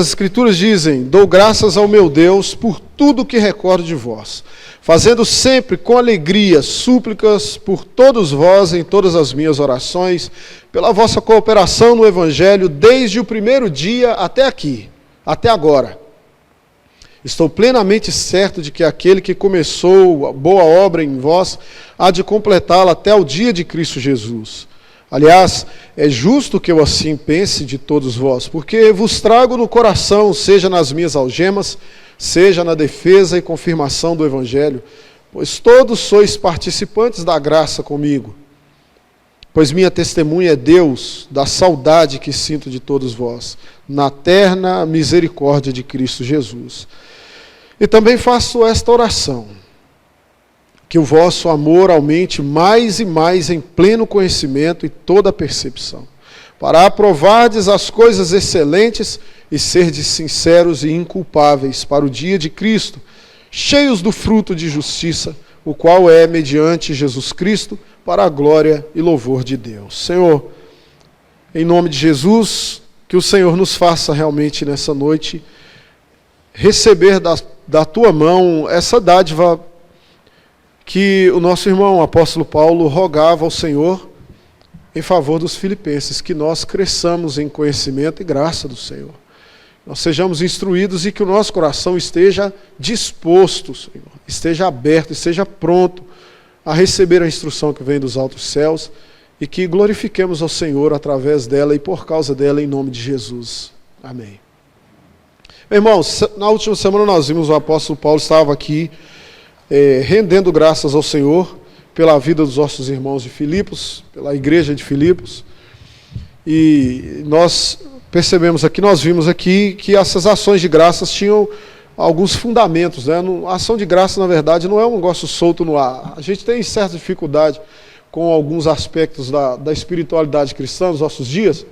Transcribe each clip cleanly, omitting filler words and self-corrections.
As Escrituras dizem: dou graças ao meu Deus por tudo que recordo de vós, fazendo sempre com alegria súplicas por todos vós em todas as minhas orações, pela vossa cooperação no Evangelho desde o primeiro dia até aqui, até agora. Estou plenamente certo de que aquele que começou a boa obra em vós há de completá-la até o dia de Cristo Jesus. Aliás, é justo que eu assim pense de todos vós, porque vos trago no coração, seja nas minhas algemas, seja na defesa e confirmação do Evangelho, pois todos sois participantes da graça comigo. Pois minha testemunha é Deus, da saudade que sinto de todos vós, na terna misericórdia de Cristo Jesus. E também faço esta oração: que o vosso amor aumente mais e mais em pleno conhecimento e toda percepção, para aprovardes as coisas excelentes e serdes sinceros e inculpáveis para o dia de Cristo, cheios do fruto de justiça, o qual é mediante Jesus Cristo, para a glória e louvor de Deus. Senhor, em nome de Jesus, que o Senhor nos faça realmente nessa noite receber da tua mão essa dádiva que o nosso irmão, o apóstolo Paulo, rogava ao Senhor em favor dos filipenses, que nós cresçamos em conhecimento e graça do Senhor. Nós sejamos instruídos e que o nosso coração esteja disposto, Senhor, esteja aberto, esteja pronto a receber a instrução que vem dos altos céus e que glorifiquemos ao Senhor através dela e por causa dela, em nome de Jesus. Amém. Irmãos, na última semana nós vimos o apóstolo Paulo estava aqui rendendo graças ao Senhor pela vida dos nossos irmãos de Filipos, pela igreja de Filipos, e nós percebemos aqui, nós vimos aqui que essas ações de graças tinham alguns fundamentos, né? A ação de graça, na verdade, não é um negócio solto no ar. A gente tem certa dificuldade com alguns aspectos da espiritualidade cristã nos nossos dias,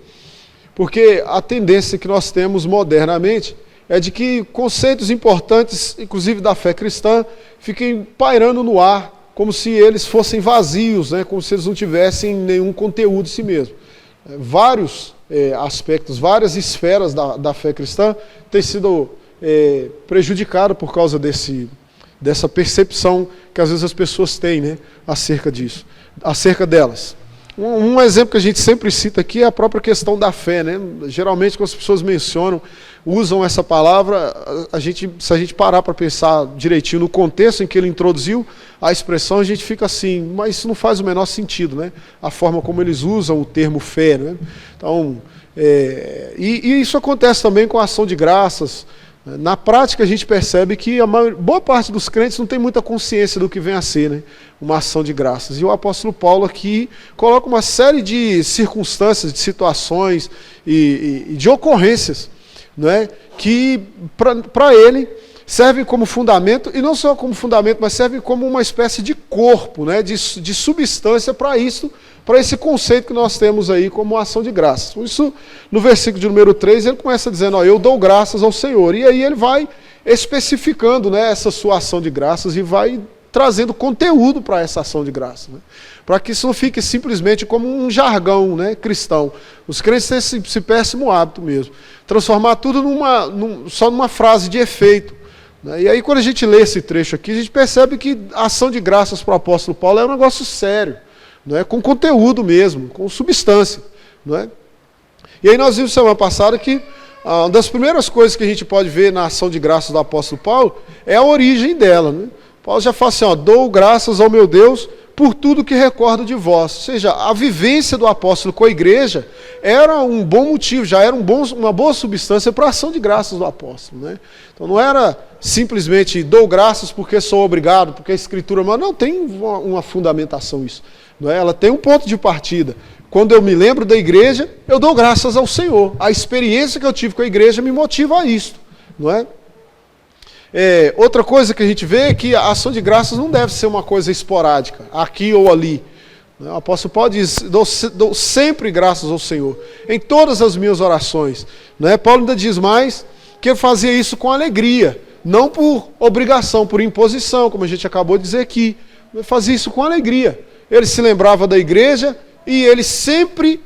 porque a tendência que nós temos modernamente é de que conceitos importantes, inclusive da fé cristã, fiquem pairando no ar, como se eles fossem vazios, né? Como se eles não tivessem nenhum conteúdo em si mesmo. Vários aspectos, várias esferas da fé cristã têm sido prejudicadas por causa dessa percepção que às vezes as pessoas têm, né? Acerca delas. Um exemplo que a gente sempre cita aqui é a própria questão da fé, né? Geralmente, quando as pessoas usam essa palavra, se a gente parar para pensar direitinho no contexto em que ele introduziu a expressão, a gente fica assim, mas isso não faz o menor sentido, né? A forma como eles usam o termo fé, né? Então, e isso acontece também com a ação de graças. Na prática, a gente percebe que boa parte dos crentes não tem muita consciência do que vem a ser, né? Uma ação de graças. E o apóstolo Paulo aqui coloca uma série de circunstâncias, de situações e de ocorrências, né? Que para ele serve como fundamento, e não só como fundamento, mas serve como uma espécie de corpo, né? de substância para esse conceito que nós temos aí como ação de graças. Por isso, no versículo de número 3, ele começa dizendo, eu dou graças ao Senhor. E aí ele vai especificando, né, essa sua ação de graças e vai trazendo conteúdo para essa ação de graças, né? Para que isso não fique simplesmente como um jargão, né, cristão. Os crentes têm esse péssimo hábito mesmo. Transformar tudo só numa frase de efeito. Né? E aí quando a gente lê esse trecho aqui, a gente percebe que a ação de graças para o apóstolo Paulo é um negócio sério. Não é? Com conteúdo mesmo, com substância. Não é? E aí nós vimos semana passada que uma das primeiras coisas que a gente pode ver na ação de graças do apóstolo Paulo é a origem dela. Né? Paulo já fala assim, dou graças ao meu Deus por tudo que recordo de vós. Ou seja, a vivência do apóstolo com a igreja era um bom motivo, já era uma boa substância para a ação de graças do apóstolo. Né? Então não era simplesmente dou graças porque sou obrigado, porque a Escritura manda. Não, tem uma fundamentação isso. Não é? Ela tem um ponto de partida. Quando eu me lembro da igreja, eu dou graças ao Senhor. A experiência que eu tive com a igreja me motiva a isso. Não é? Outra coisa que a gente vê é que a ação de graças não deve ser uma coisa esporádica, aqui ou ali. O apóstolo Paulo diz, dou sempre graças ao Senhor, em todas as minhas orações. Não é? Paulo ainda diz mais que ele fazia isso com alegria, não por obrigação, por imposição, como a gente acabou de dizer aqui. Ele fazia isso com alegria. Ele se lembrava da igreja e ele sempre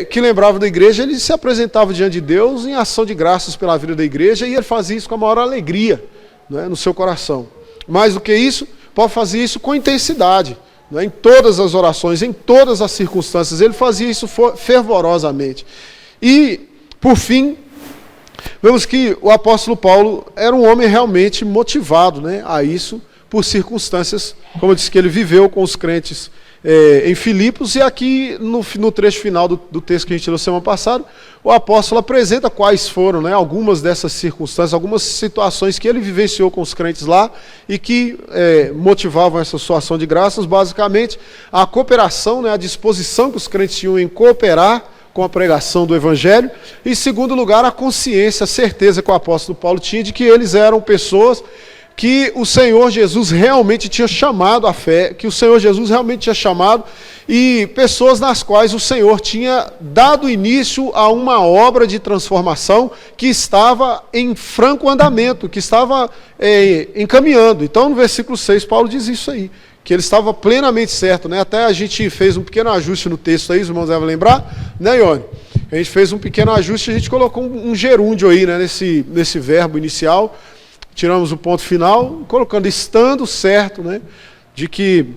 que lembrava da igreja, ele se apresentava diante de Deus em ação de graças pela vida da igreja, e ele fazia isso com a maior alegria, né, no seu coração. Mais do que isso, Paulo fazia isso com intensidade, né, em todas as orações, em todas as circunstâncias, ele fazia isso fervorosamente. E, por fim, vemos que o apóstolo Paulo era um homem realmente motivado, né, a isso, por circunstâncias, como eu disse, que ele viveu com os crentes em Filipos, e aqui no trecho final do texto que a gente leu semana passada, o apóstolo apresenta quais foram, né, algumas dessas circunstâncias, algumas situações que ele vivenciou com os crentes lá e que motivavam essa sua ação de graças, basicamente a cooperação, né, a disposição que os crentes tinham em cooperar com a pregação do Evangelho, e em segundo lugar, a consciência, a certeza que o apóstolo Paulo tinha de que eles eram pessoas que o Senhor Jesus realmente tinha chamado à fé, que o Senhor Jesus realmente tinha chamado, e pessoas nas quais o Senhor tinha dado início a uma obra de transformação que estava em franco andamento, que estava encaminhando. Então, no versículo 6, Paulo diz isso aí, que ele estava plenamente certo, né? Até a gente fez um pequeno ajuste no texto aí, os irmãos devem lembrar, né, Ione? A gente fez um pequeno ajuste, a gente colocou um gerúndio aí, né, nesse verbo inicial. Tiramos o ponto final, colocando estando certo, né, de que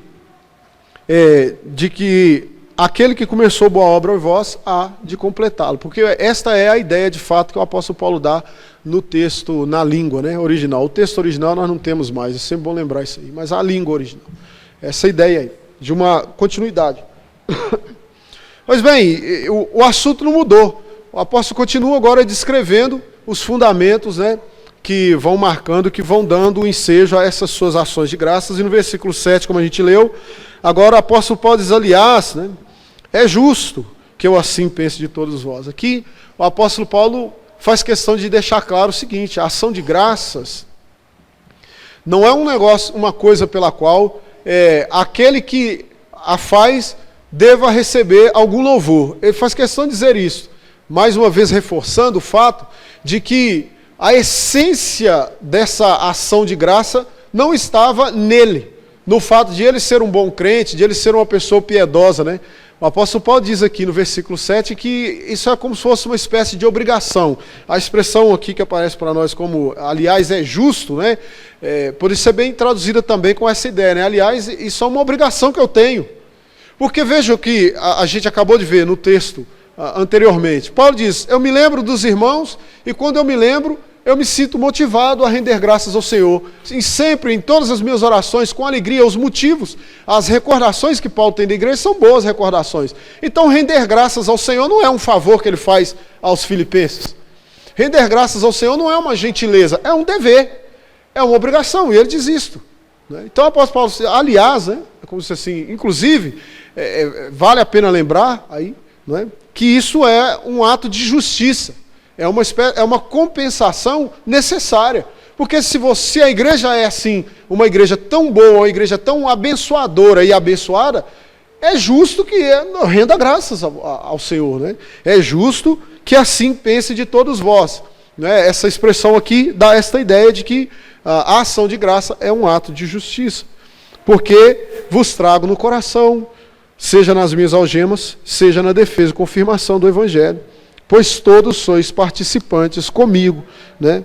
aquele que começou boa obra em vós há de completá-lo. Porque esta é a ideia de fato que o apóstolo Paulo dá no texto, na língua, né, original. O texto original nós não temos mais, é sempre bom lembrar isso aí, mas a língua original. Essa ideia aí, de uma continuidade. Pois bem, o assunto não mudou. O apóstolo continua agora descrevendo os fundamentos, né, que vão marcando, que vão dando o ensejo a essas suas ações de graças. E no versículo 7, como a gente leu, agora o apóstolo Paulo diz, aliás, né, é justo que eu assim pense de todos vós. Aqui o apóstolo Paulo faz questão de deixar claro o seguinte: a ação de graças não é um negócio, uma coisa pela qual aquele que a faz deva receber algum louvor. Ele faz questão de dizer isso, mais uma vez reforçando o fato de que a essência dessa ação de graça não estava nele, no fato de ele ser um bom crente, de ele ser uma pessoa piedosa, né? O apóstolo Paulo diz aqui no versículo 7 que isso é como se fosse uma espécie de obrigação. A expressão aqui que aparece para nós como, aliás, é justo, né? Por isso é bem traduzida também com essa ideia, né? Aliás, isso é uma obrigação que eu tenho. Porque veja o que a gente acabou de ver no texto anteriormente. Paulo diz, eu me lembro dos irmãos, e quando eu me lembro, eu me sinto motivado a render graças ao Senhor. E sempre, em todas as minhas orações, com alegria, os motivos, as recordações que Paulo tem da igreja são boas recordações. Então, render graças ao Senhor não é um favor que ele faz aos filipenses. Render graças ao Senhor não é uma gentileza, é um dever, é uma obrigação, e ele diz isto. Né? Então, o apóstolo Paulo, aliás, né, é como se assim, inclusive, vale a pena lembrar aí, né, que isso é um ato de justiça. É uma compensação necessária. Porque se a igreja é assim, uma igreja tão boa, uma igreja tão abençoadora e abençoada, é justo que renda graças ao Senhor. Né? É justo que assim pense de todos vós. Né? Essa expressão aqui dá esta ideia de que a ação de graça é um ato de justiça. Porque vos trago no coração, seja nas minhas algemas, seja na defesa e confirmação do Evangelho. Pois todos sois participantes comigo, né?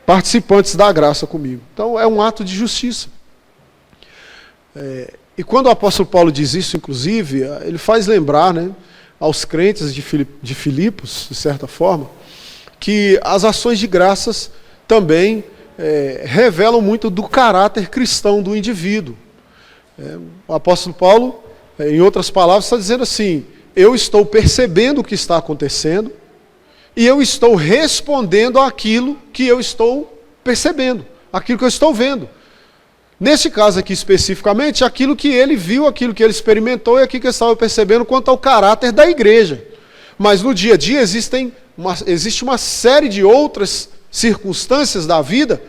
Participantes da graça comigo. Então é um ato de justiça. E quando o apóstolo Paulo diz isso, inclusive, ele faz lembrar, né, aos crentes de Filipos, de certa forma, que as ações de graças também revelam muito do caráter cristão do indivíduo. O apóstolo Paulo, em outras palavras, está dizendo assim, eu estou percebendo o que está acontecendo e eu estou respondendo àquilo que eu estou percebendo, aquilo que eu estou vendo. Nesse caso aqui especificamente, aquilo que ele viu, aquilo que ele experimentou e aquilo que ele estava percebendo quanto ao caráter da igreja. Mas no dia a dia existe uma série de outras circunstâncias da vida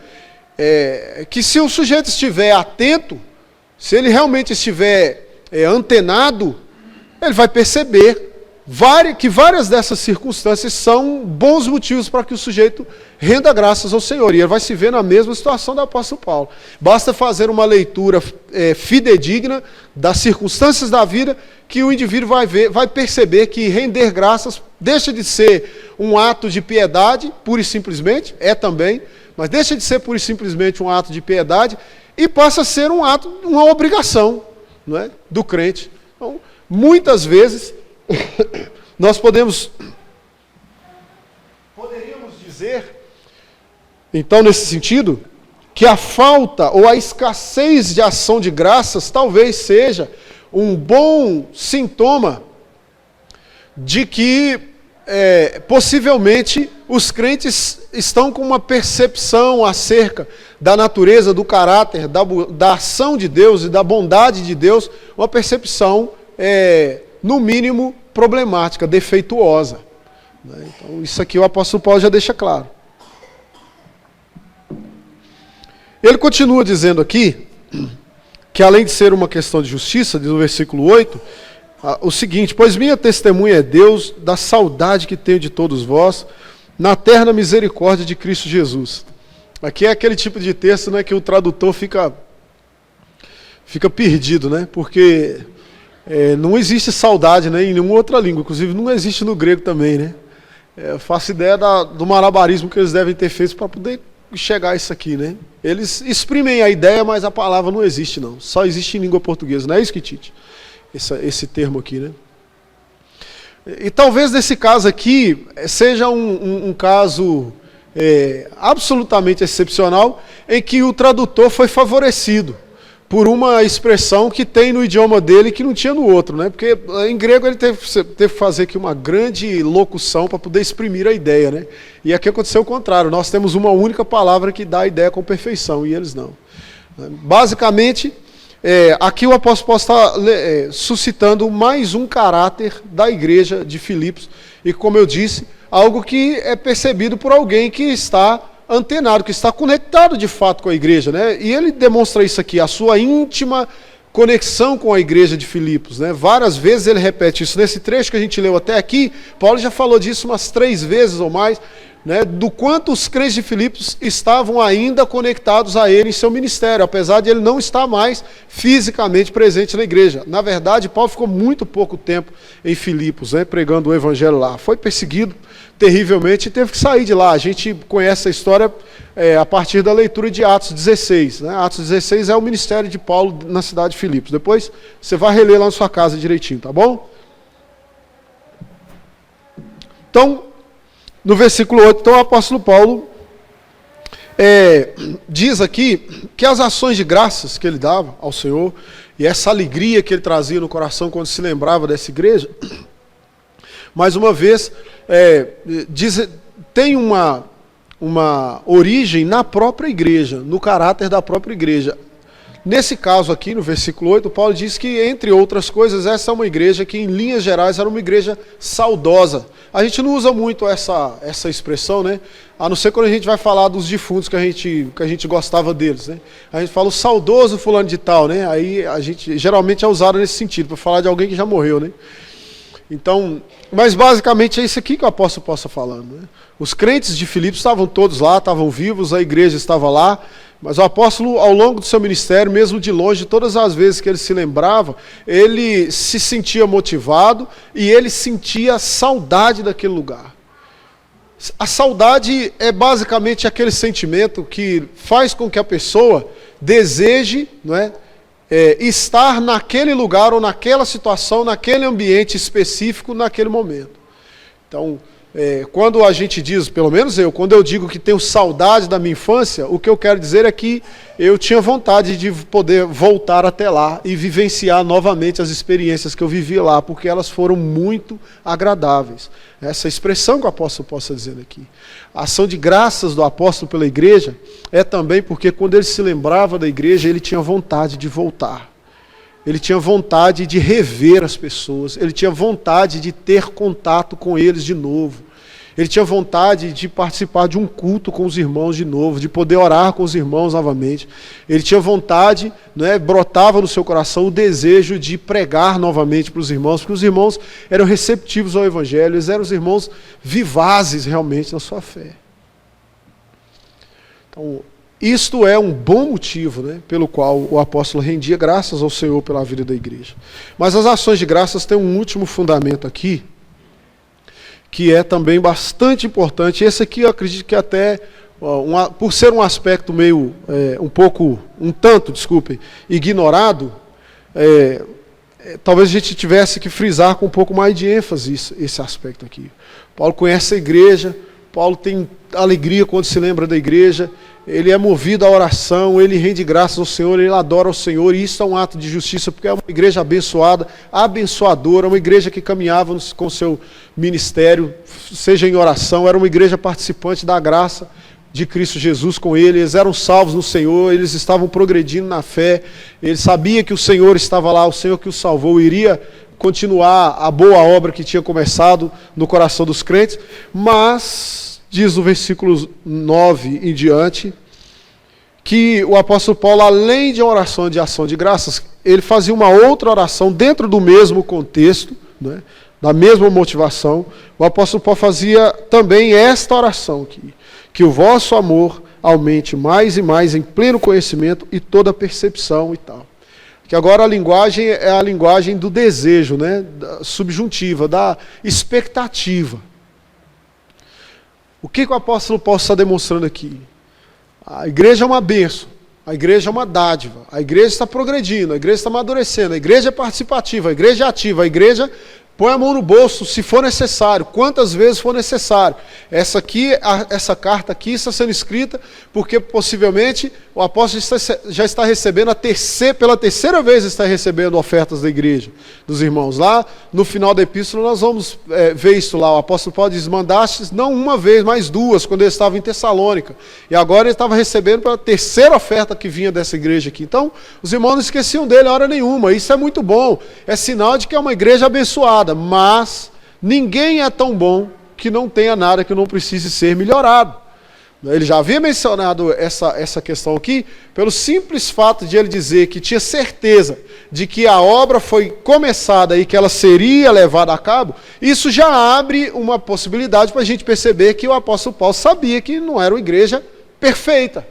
que se o sujeito estiver atento, se ele realmente estiver antenado, ele vai perceber que várias dessas circunstâncias são bons motivos para que o sujeito renda graças ao Senhor. E ele vai se ver na mesma situação do apóstolo Paulo. Basta fazer uma leitura fidedigna das circunstâncias da vida que o indivíduo vai perceber que render graças deixa de ser um ato de piedade, pura e simplesmente, é também, mas deixa de ser pura e simplesmente um ato de piedade e passa a ser um ato, uma obrigação, não é, do crente. Então, muitas vezes, nós poderíamos dizer, então, nesse sentido, que a falta ou a escassez de ação de graças talvez seja um bom sintoma de que possivelmente os crentes estão com uma percepção acerca da natureza, do caráter, da ação de Deus e da bondade de Deus, uma percepção no mínimo problemática, defeituosa. Então, isso aqui o apóstolo Paulo já deixa claro. Ele continua dizendo aqui, que além de ser uma questão de justiça, diz no versículo 8, o seguinte: pois minha testemunha é Deus da saudade que tenho de todos vós, na terna misericórdia de Cristo Jesus. Aqui é aquele tipo de texto, né, que o tradutor fica perdido, né, porque não existe saudade, né, em nenhuma outra língua, inclusive não existe no grego também, né. Eu faço ideia do malabarismo que eles devem ter feito para poder chegar a isso aqui, né. Eles exprimem a ideia, mas a palavra não existe, não. Só existe em língua portuguesa, não é isso, Kitite? Esse termo aqui, né. E talvez nesse caso aqui seja um caso absolutamente excepcional, em que o tradutor foi favorecido por uma expressão que tem no idioma dele que não tinha no outro, né? Porque em grego ele teve que fazer aqui uma grande locução para poder exprimir a ideia, né? E aqui aconteceu o contrário, nós temos uma única palavra que dá a ideia com perfeição, e eles não. Basicamente, aqui o apóstolo Paulo está suscitando mais um caráter da igreja de Filipos, e como eu disse, algo que é percebido por alguém que está antenado, que está conectado de fato com a igreja, né? E ele demonstra isso aqui, a sua íntima conexão com a igreja de Filipos, né? Várias vezes ele repete isso. Nesse trecho que a gente leu até aqui, Paulo já falou disso umas 3 vezes ou mais, né, do quanto os crentes de Filipos estavam ainda conectados a ele em seu ministério, apesar de ele não estar mais fisicamente presente na igreja. Na verdade, Paulo ficou muito pouco tempo em Filipos, né, pregando o evangelho lá. Foi perseguido terrivelmente e teve que sair de lá. A gente conhece a história a partir da leitura de Atos 16. Né? Atos 16 é o ministério de Paulo na cidade de Filipos. Depois você vai reler lá na sua casa direitinho, tá bom? Então, no versículo 8, então, o apóstolo Paulo diz aqui que as ações de graças que ele dava ao Senhor, e essa alegria que ele trazia no coração quando se lembrava dessa igreja, mais uma vez, tem uma origem na própria igreja, no caráter da própria igreja. Nesse caso aqui, no versículo 8, Paulo diz que, entre outras coisas, essa é uma igreja que, em linhas gerais, era uma igreja saudosa. A gente não usa muito essa expressão, né? A não ser quando a gente vai falar dos defuntos que a gente gostava deles, né? A gente fala o saudoso fulano de tal, né? Aí a gente geralmente é usado nesse sentido, para falar de alguém que já morreu, né? Então, mas basicamente é isso aqui que o apóstolo Paulo está falando, né? Os crentes de Filipos estavam todos lá, estavam vivos, a igreja estava lá, mas o apóstolo, ao longo do seu ministério, mesmo de longe, todas as vezes que ele se lembrava, ele se sentia motivado e ele sentia saudade daquele lugar. A saudade é basicamente aquele sentimento que faz com que a pessoa deseje, não é, estar naquele lugar ou naquela situação, naquele ambiente específico, naquele momento. Então, quando a gente diz, pelo menos quando eu digo que tenho saudade da minha infância, o que eu quero dizer é que eu tinha vontade de poder voltar até lá e vivenciar novamente as experiências que eu vivi lá, porque elas foram muito agradáveis. Essa expressão que o apóstolo Paulo está dizendo aqui. A ação de graças do apóstolo pela igreja é também porque quando ele se lembrava da igreja, ele tinha vontade de voltar. Ele tinha vontade de rever as pessoas, ele tinha vontade de ter contato com eles de novo. Ele tinha vontade de participar de um culto com os irmãos de novo, de poder orar com os irmãos novamente. Ele tinha vontade, né, brotava no seu coração o desejo de pregar novamente para os irmãos, porque os irmãos eram receptivos ao Evangelho, eles eram os irmãos vivazes realmente na sua fé. Então, isto é um bom motivo, né, pelo qual o apóstolo rendia graças ao Senhor pela vida da igreja. Mas as ações de graças têm um último fundamento aqui, que é também bastante importante. Esse aqui eu acredito que até, por ser um aspecto meio, ignorado, talvez a gente tivesse que frisar com um pouco mais de ênfase esse aspecto aqui. Paulo conhece a igreja, Paulo tem alegria quando se lembra da igreja, ele é movido à oração, ele rende graças ao Senhor, ele adora ao Senhor, e isso é um ato de justiça, porque é uma igreja abençoada, abençoadora, uma igreja que caminhava com o seu ministério, seja em oração, era uma igreja participante da graça de Cristo Jesus com ele, eles eram salvos no Senhor, eles estavam progredindo na fé, ele sabia que o Senhor estava lá, o Senhor que os salvou, iria continuar a boa obra que tinha começado no coração dos crentes, mas diz no versículo 9 em diante, que o apóstolo Paulo, além de uma oração de ação de graças, ele fazia uma outra oração dentro do mesmo contexto, né, da mesma motivação. O apóstolo Paulo fazia também esta oração aqui, que o vosso amor aumente mais e mais em pleno conhecimento e toda percepção e tal. Que agora a linguagem é a linguagem do desejo, né, da subjuntiva, da expectativa. O que o apóstolo Paulo está demonstrando aqui? A igreja é uma bênção, a igreja é uma dádiva, a igreja está progredindo, a igreja está amadurecendo, a igreja é participativa, a igreja é ativa, a igreja põe a mão no bolso se for necessário, quantas vezes for necessário. Essa carta aqui está sendo escrita porque possivelmente o apóstolo já está recebendo pela terceira vez está recebendo ofertas da igreja, dos irmãos. Lá no final da epístola nós vamos ver isso lá. O apóstolo Paulo diz, mandastes não uma vez, mas duas, quando ele estava em Tessalônica. E agora ele estava recebendo pela terceira oferta que vinha dessa igreja aqui. Então, os irmãos não esqueciam dele a hora nenhuma. Isso é muito bom. É sinal de que é uma igreja abençoada. Mas ninguém é tão bom que não tenha nada que não precise ser melhorado. Ele já havia mencionado essa questão aqui, pelo simples fato de ele dizer que tinha certeza de que a obra foi começada e que ela seria levada a cabo. Isso já abre uma possibilidade para a gente perceber que o apóstolo Paulo sabia que não era uma igreja perfeita.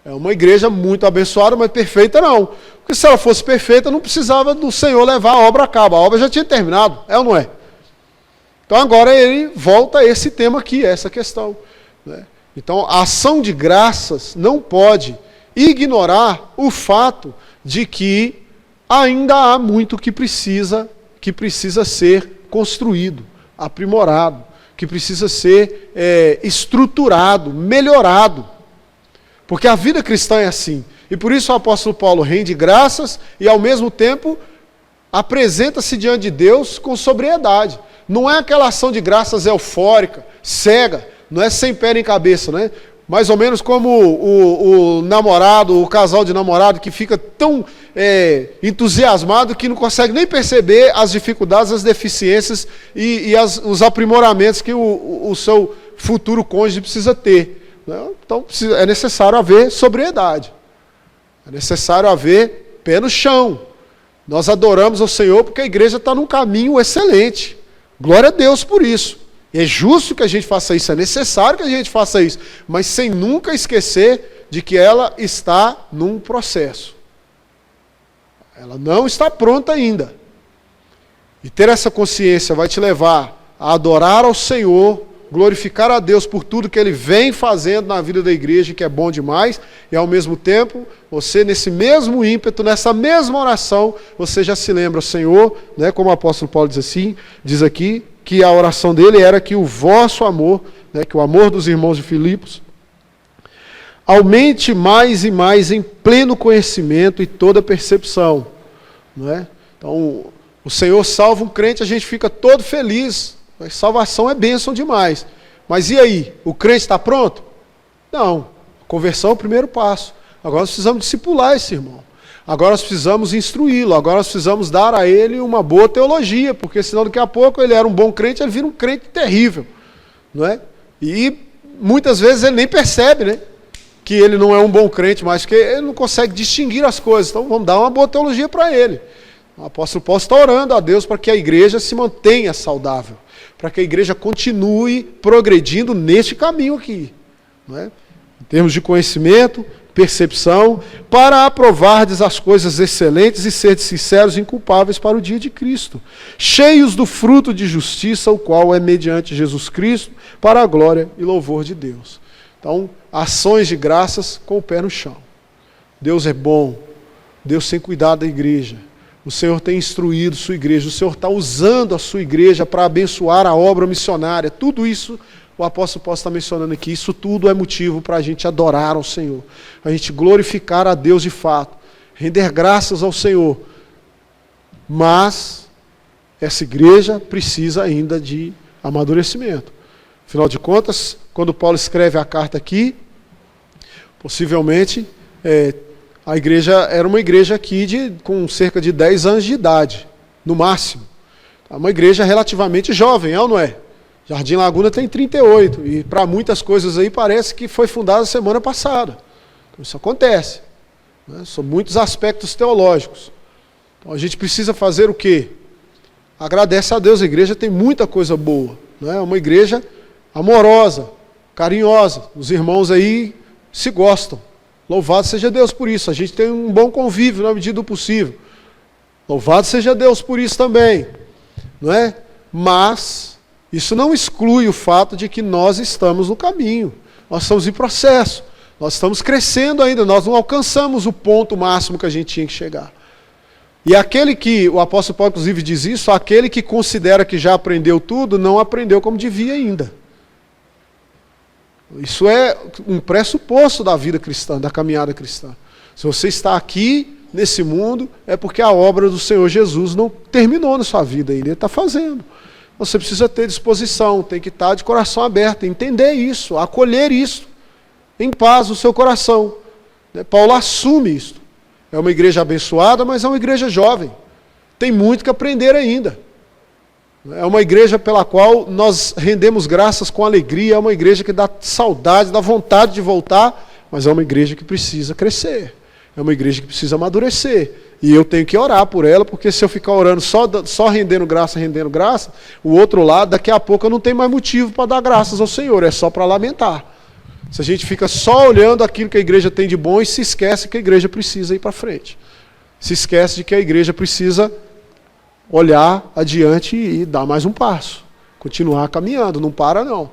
É uma igreja muito abençoada, mas perfeita não. Porque se ela fosse perfeita, não precisava do Senhor levar a obra a cabo. A obra já tinha terminado, é ou não é? Então agora ele volta a esse tema aqui, essa questão, né? Então a ação de graças não pode ignorar o fato de que ainda há muito que precisa ser construído, aprimorado, que precisa ser estruturado, melhorado. Porque a vida cristã é assim. E por isso o apóstolo Paulo rende graças e ao mesmo tempo apresenta-se diante de Deus com sobriedade. Não é aquela ação de graças eufórica, cega, não é sem pé nem cabeça, né? Mais ou menos como o namorado, o casal de namorado que fica tão entusiasmado que não consegue nem perceber as dificuldades, as deficiências e os aprimoramentos que o seu futuro cônjuge precisa ter. Então é necessário haver sobriedade, é necessário haver pé no chão. Nós adoramos ao Senhor porque a igreja está num caminho excelente, glória a Deus por isso. É justo que a gente faça isso, é necessário que a gente faça isso, mas sem nunca esquecer de que ela está num processo. Ela não está pronta ainda. E ter essa consciência vai te levar a adorar ao Senhor, glorificar a Deus por tudo que Ele vem fazendo na vida da igreja, que é bom demais, e ao mesmo tempo, você nesse mesmo ímpeto, nessa mesma oração, você já se lembra, Senhor, né, como o apóstolo Paulo diz aqui, que a oração dele era que o vosso amor, né, que o amor dos irmãos de Filipos, aumente mais e mais em pleno conhecimento e toda percepção. Não é? Então, o Senhor salva um crente, a gente fica todo feliz. A salvação é bênção demais. Mas e aí? O crente está pronto? Não. Conversão é o primeiro passo. Agora nós precisamos discipular esse irmão. Agora nós precisamos instruí-lo. Agora nós precisamos dar a ele uma boa teologia. Porque senão daqui a pouco ele era um bom crente, ele vira um crente terrível. não é? E muitas vezes ele nem percebe, né? Que ele não é um bom crente, mas que ele não consegue distinguir as coisas. Então vamos dar uma boa teologia para ele. O apóstolo Paulo está orando a Deus para que a igreja se mantenha saudável, para que a igreja continue progredindo neste caminho aqui, não é? Em termos de conhecimento, percepção, para aprovardes as coisas excelentes e serdes sinceros e inculpáveis para o dia de Cristo, cheios do fruto de justiça, o qual é mediante Jesus Cristo, para a glória e louvor de Deus. Então, ações de graças com o pé no chão. Deus é bom, Deus tem cuidado da igreja, o Senhor tem instruído sua igreja, o Senhor está usando a sua igreja para abençoar a obra missionária. Tudo isso o apóstolo Paulo está mencionando aqui, isso tudo é motivo para a gente adorar ao Senhor, a gente glorificar a Deus de fato, render graças ao Senhor. Mas essa igreja precisa ainda de amadurecimento. Afinal de contas, quando Paulo escreve a carta aqui, possivelmente a igreja era uma igreja aqui com cerca de 10 anos de idade, no máximo. É uma igreja relativamente jovem, é ou não é? Jardim Laguna tem 38, e para muitas coisas aí parece que foi fundada semana passada. Então isso acontece, né? São muitos aspectos teológicos. Então a gente precisa fazer o quê? Agradece a Deus, a igreja tem muita coisa boa, né? É uma igreja amorosa, carinhosa, os irmãos aí se gostam. Louvado seja Deus por isso, a gente tem um bom convívio na medida do possível. Louvado seja Deus por isso também, não é? Mas isso não exclui o fato de que nós estamos no caminho, nós estamos em processo, nós estamos crescendo ainda, nós não alcançamos o ponto máximo que a gente tinha que chegar. E aquele que, o apóstolo Paulo inclusive diz isso, aquele que considera que já aprendeu tudo, não aprendeu como devia ainda. Isso é um pressuposto da vida cristã, da caminhada cristã. Se você está aqui, nesse mundo, é porque a obra do Senhor Jesus não terminou na sua vida ainda, Ele está fazendo. Você precisa ter disposição, tem que estar de coração aberto, entender isso, acolher isso, em paz no seu coração. Paulo assume isso. É uma igreja abençoada, mas é uma igreja jovem. Tem muito que aprender ainda. É uma igreja pela qual nós rendemos graças com alegria, é uma igreja que dá saudade, dá vontade de voltar, mas é uma igreja que precisa crescer. É uma igreja que precisa amadurecer. E eu tenho que orar por ela, porque se eu ficar orando só rendendo graça, o outro lado, daqui a pouco eu não tenho mais motivo para dar graças ao Senhor, é só para lamentar. Se a gente fica só olhando aquilo que a igreja tem de bom e se esquece que a igreja precisa ir para frente. Se esquece de que a igreja precisa olhar adiante e dar mais um passo. Continuar caminhando, não para não.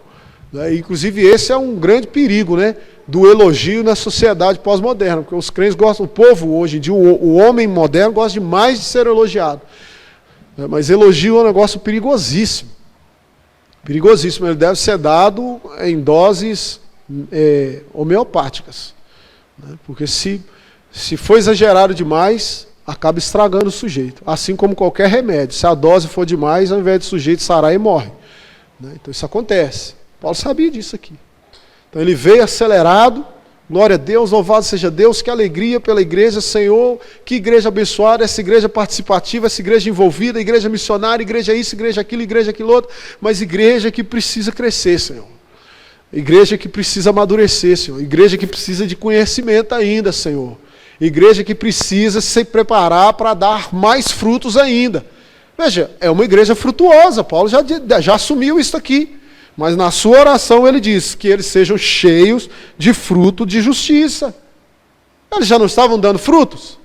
Inclusive esse é um grande perigo, né, do elogio na sociedade pós-moderna, porque os crentes gostam, o povo hoje em dia, o homem moderno gosta demais de ser elogiado. Mas elogio é um negócio perigosíssimo. Perigosíssimo, ele deve ser dado em doses homeopáticas. Porque se for exagerado demais, acaba estragando o sujeito. Assim como qualquer remédio, se a dose for demais, ao invés do sujeito sarar, ele morre. Então isso acontece. Paulo sabia disso aqui. Então ele veio acelerado, glória a Deus, louvado seja Deus, que alegria pela igreja, Senhor, que igreja abençoada, essa igreja participativa, essa igreja envolvida, igreja missionária, igreja isso, igreja aquilo outro, mas igreja que precisa crescer, Senhor. Igreja que precisa amadurecer, Senhor. Igreja que precisa de conhecimento ainda, Senhor. Igreja que precisa se preparar para dar mais frutos ainda. Veja, é uma igreja frutuosa, Paulo já assumiu isso aqui. Mas na sua oração ele diz que eles sejam cheios de fruto de justiça. Eles já não estavam dando frutos?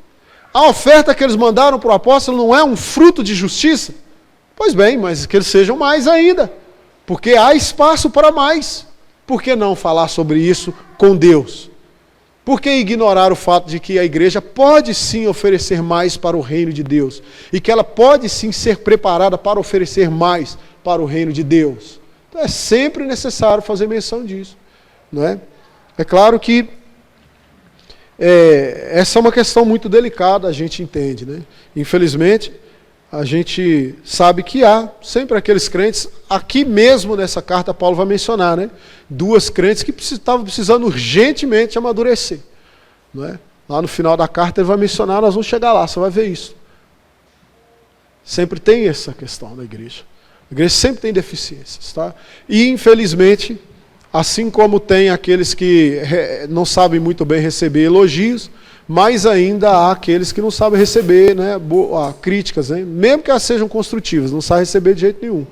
A oferta que eles mandaram para o apóstolo não é um fruto de justiça? Pois bem, mas que eles sejam mais ainda. Porque há espaço para mais. Por que não falar sobre isso com Deus? Por que ignorar o fato de que a igreja pode sim oferecer mais para o reino de Deus? E que ela pode sim ser preparada para oferecer mais para o reino de Deus? Então é sempre necessário fazer menção disso. Não é? É claro que essa é uma questão muito delicada, a gente entende. Né? Infelizmente, a gente sabe que há sempre aqueles crentes, aqui mesmo nessa carta Paulo vai mencionar, né? 2 crentes que estavam precisando urgentemente amadurecer. Não é? Lá no final da carta ele vai mencionar, nós vamos chegar lá, você vai ver isso. Sempre tem essa questão da igreja. A igreja sempre tem deficiências, tá? E, infelizmente, assim como tem aqueles que não sabem muito bem receber elogios, mais ainda há aqueles que não sabem receber, né, críticas, né, mesmo que elas sejam construtivas, não sabem receber de jeito nenhum.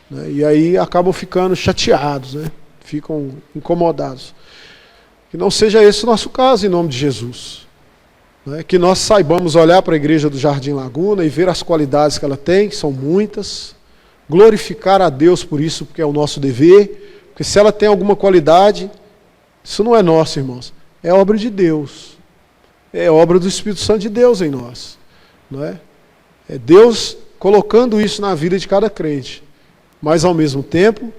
Né, e aí acabam ficando chateados, né, ficam incomodados. Que não seja esse o nosso caso, em nome de Jesus. Né, que nós saibamos olhar para a igreja do Jardim Laguna e ver as qualidades que ela tem, que são muitas, glorificar a Deus por isso, porque é o nosso dever, porque se ela tem alguma qualidade, isso não é nosso, irmãos, é obra de Deus. É obra do Espírito Santo de Deus em nós. Não é? É Deus colocando isso na vida de cada crente. Mas ao mesmo tempo,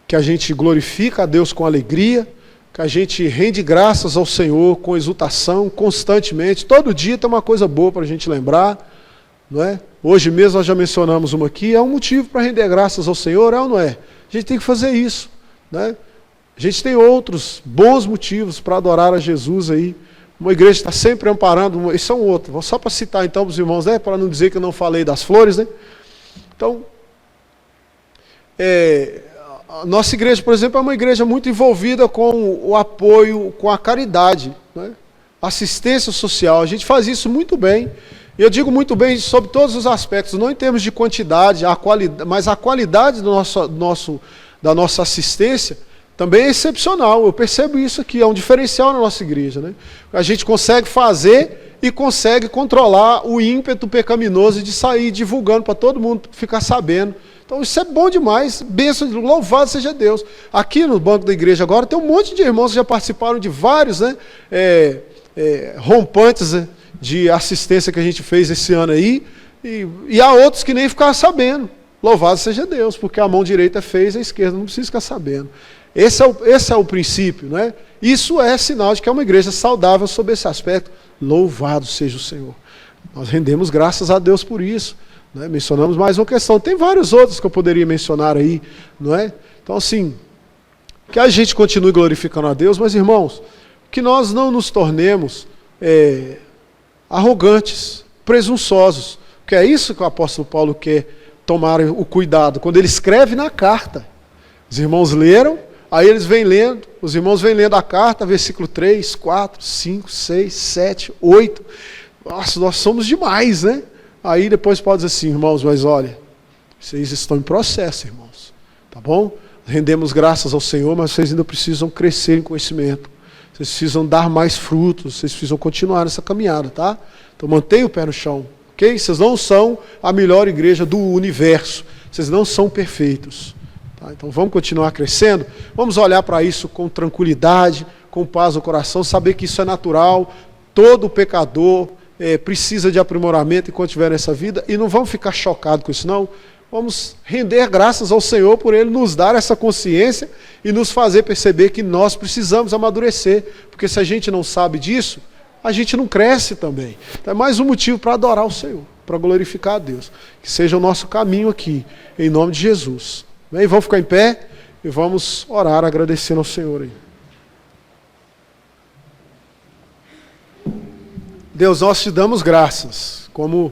que a gente glorifica a Deus com alegria, que a gente rende graças ao Senhor com exultação, constantemente. Todo dia tem uma coisa boa para a gente lembrar. Não é? Hoje mesmo nós já mencionamos uma aqui, é um motivo para render graças ao Senhor, é ou não é? A gente tem que fazer isso. Né? A gente tem outros bons motivos para adorar a Jesus aí. Uma igreja está sempre amparando, isso é um outro. Só para citar então para os irmãos, né, para não dizer que eu não falei das flores, né? Então, a nossa igreja, por exemplo, é uma igreja muito envolvida com o apoio, com a caridade, né? Assistência social. A gente faz isso muito bem. E eu digo muito bem sobre todos os aspectos, não em termos de quantidade, mas a qualidade da nossa assistência também é excepcional. Eu percebo isso aqui, é um diferencial na nossa igreja. Né? A gente consegue fazer e consegue controlar o ímpeto pecaminoso de sair divulgando para todo mundo ficar sabendo. Então isso é bom demais, bênção, louvado seja Deus. Aqui no banco da igreja agora tem um monte de irmãos que já participaram de vários, né, rompantes, né, de assistência que a gente fez esse ano aí, e há outros que nem ficaram sabendo. Louvado seja Deus, porque a mão direita fez, a esquerda não precisa ficar sabendo. Esse é o princípio, né? Isso é sinal de que é uma igreja saudável sob esse aspecto. Louvado seja o Senhor. Nós rendemos graças a Deus por isso. Né? Mencionamos mais uma questão. Tem vários outros que eu poderia mencionar aí, não é? Então, assim, que a gente continue glorificando a Deus, mas, irmãos, que nós não nos tornemos arrogantes, presunçosos. Porque é isso que o apóstolo Paulo quer tomar o cuidado. Quando ele escreve na carta, os irmãos leram, aí eles vêm lendo, os irmãos vêm lendo a carta, versículo 3, 4, 5, 6, 7, 8. Nossa, nós somos demais, né? Aí depois pode dizer assim, irmãos, mas olha, vocês estão em processo, irmãos. Tá bom? Rendemos graças ao Senhor, mas vocês ainda precisam crescer em conhecimento. Vocês precisam dar mais frutos, vocês precisam continuar nessa caminhada, tá? Então mantenha o pé no chão, ok? Vocês não são a melhor igreja do universo. Vocês não são perfeitos. Então vamos continuar crescendo, vamos olhar para isso com tranquilidade, com paz no coração, saber que isso é natural, todo pecador precisa de aprimoramento enquanto estiver nessa vida, e não vamos ficar chocados com isso não, vamos render graças ao Senhor por Ele nos dar essa consciência e nos fazer perceber que nós precisamos amadurecer, porque se a gente não sabe disso, a gente não cresce também. Então é mais um motivo para adorar o Senhor, para glorificar a Deus, que seja o nosso caminho aqui, em nome de Jesus. Bem, vamos ficar em pé e vamos orar agradecendo ao Senhor aí. Deus, nós te damos graças, como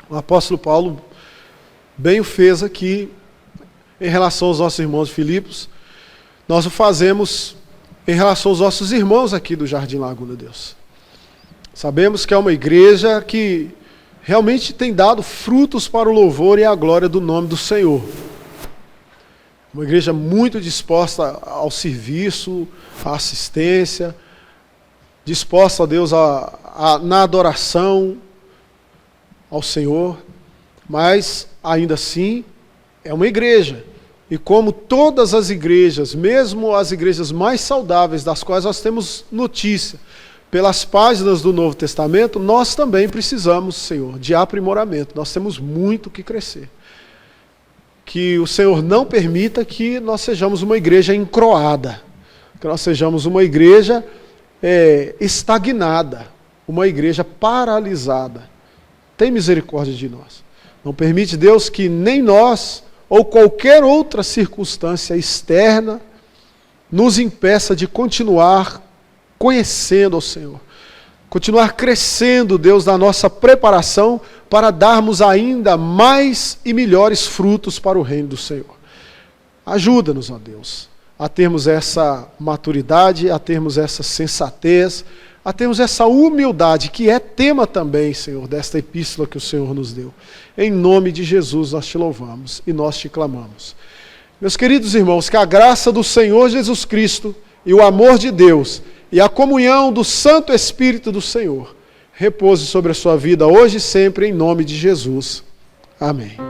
o apóstolo Paulo bem o fez aqui em relação aos nossos irmãos de Filipos. Nós o fazemos em relação aos nossos irmãos aqui do Jardim Laguna, Deus. Sabemos que é uma igreja que realmente tem dado frutos para o louvor e a glória do nome do Senhor. Uma igreja muito disposta ao serviço, à assistência, disposta, a Deus, na adoração ao Senhor, mas, ainda assim, é uma igreja. E como todas as igrejas, mesmo as igrejas mais saudáveis, das quais nós temos notícia, pelas páginas do Novo Testamento, nós também precisamos, Senhor, de aprimoramento. Nós temos muito que crescer. Que o Senhor não permita que nós sejamos uma igreja encroada, que nós sejamos uma igreja estagnada, uma igreja paralisada. Tem misericórdia de nós. Não permite, Deus, que nem nós ou qualquer outra circunstância externa nos impeça de continuar conhecendo ao Senhor. continuar crescendo, Deus, na nossa preparação para darmos ainda mais e melhores frutos para o reino do Senhor. Ajuda-nos, ó Deus, a termos essa maturidade, a termos essa sensatez, a termos essa humildade, que é tema também, Senhor, desta epístola que o Senhor nos deu. Em nome de Jesus nós te louvamos e nós te clamamos. Meus queridos irmãos, que a graça do Senhor Jesus Cristo e o amor de Deus e a comunhão do Santo Espírito do Senhor repouse sobre a sua vida hoje e sempre, em nome de Jesus. Amém.